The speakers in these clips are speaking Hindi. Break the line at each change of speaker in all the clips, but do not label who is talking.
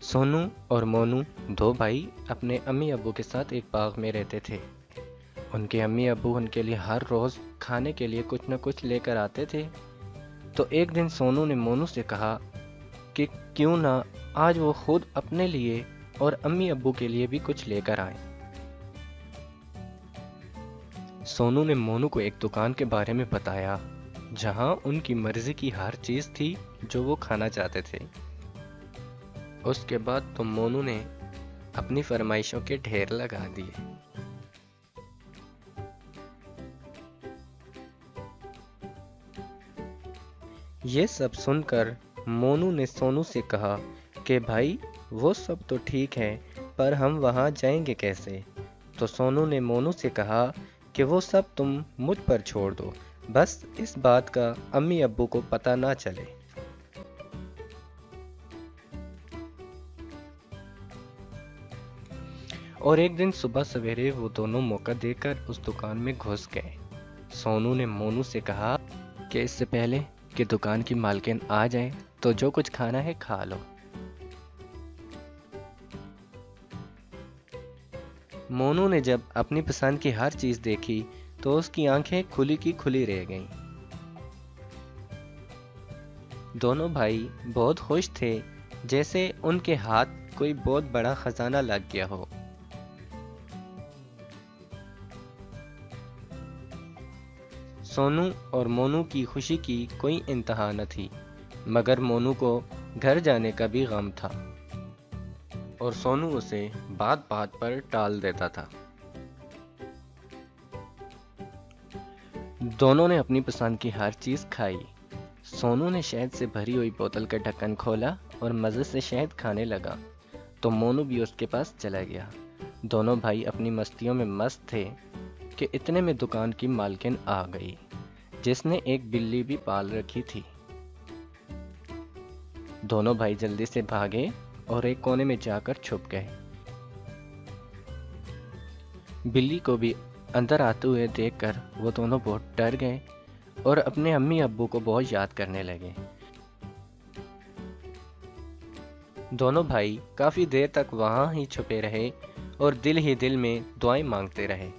सोनू और मोनू दो भाई अपने अम्मी अब्बू के साथ एक बाग में रहते थे। उनके अम्मी अब्बू उनके लिए हर रोज़ खाने के लिए कुछ न कुछ लेकर आते थे। तो एक दिन सोनू ने मोनू से कहा कि क्यों ना आज वो खुद अपने लिए और अम्मी अब्बू के लिए भी कुछ लेकर आए। सोनू ने मोनू को एक दुकान के बारे में बताया जहां उनकी मर्जी की हर चीज़ थी जो वो खाना चाहते थे। उसके बाद तो मोनू ने अपनी फरमाइशों के ढेर लगा दिए। ये सब सुनकर मोनू ने सोनू से कहा कि भाई वो सब तो ठीक है, पर हम वहाँ जाएंगे कैसे। तो सोनू ने मोनू से कहा कि वो सब तुम मुझ पर छोड़ दो, बस इस बात का अम्मी अब्बू को पता ना चले। और एक दिन सुबह सवेरे वो दोनों मौका देकर उस दुकान में घुस गए। सोनू ने मोनू से कहा कि इससे पहले कि दुकान की मालकिन आ जाए तो जो कुछ खाना है खा लो। मोनू ने जब अपनी पसंद की हर चीज देखी तो उसकी आंखें खुली की खुली रह गईं। दोनों भाई बहुत खुश थे, जैसे उनके हाथ कोई बहुत बड़ा खजाना लग गया हो। सोनू और मोनू की खुशी की कोई इंतहा न थी, मगर मोनू को घर जाने का भी गम था और सोनू उसे बात बात पर टाल देता था। दोनों ने अपनी पसंद की हर चीज खाई। सोनू ने शहद से भरी हुई बोतल का ढक्कन खोला और मजे से शहद खाने लगा, तो मोनू भी उसके पास चला गया। दोनों भाई अपनी मस्तियों में मस्त थे कि इतने में दुकान की मालकिन आ गई, जिसने एक बिल्ली भी पाल रखी थी। दोनों भाई जल्दी से भागे और एक कोने में जाकर छुप गए। बिल्ली को भी अंदर आते हुए देखकर वो दोनों बहुत डर गए और अपने अम्मी अब्बू को बहुत याद करने लगे। दोनों भाई काफी देर तक वहां ही छुपे रहे और दिल ही दिल में दुआएं मांगते रहे।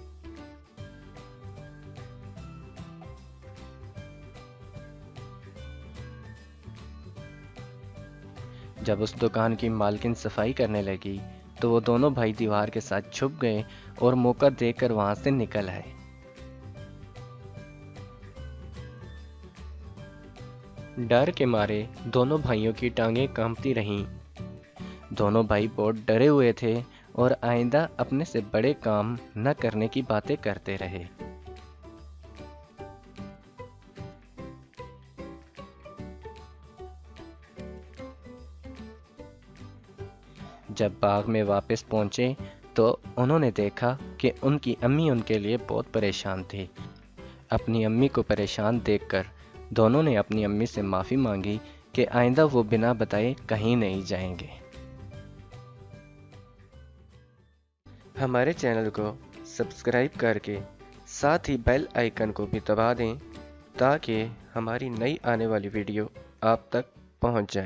जब उस दुकान की मालकिन सफाई करने लगी तो वो दोनों भाई दीवार के साथ छुप गए और मौका देखकर वहां से निकल आए। डर के मारे दोनों भाइयों की टांगें कांपती रहीं। दोनों भाई बहुत डरे हुए थे और आइंदा अपने से बड़े काम न करने की बातें करते रहे। जब बाग में वापस पहुंचे तो उन्होंने देखा कि उनकी अम्मी उनके लिए बहुत परेशान थी। अपनी अम्मी को परेशान देखकर दोनों ने अपनी अम्मी से माफ़ी मांगी कि आइंदा वो बिना बताए कहीं नहीं जाएंगे। हमारे चैनल को सब्सक्राइब करके साथ ही बेल आइकन को भी दबा दें ताकि हमारी नई आने वाली वीडियो आप तक पहुंच जाए।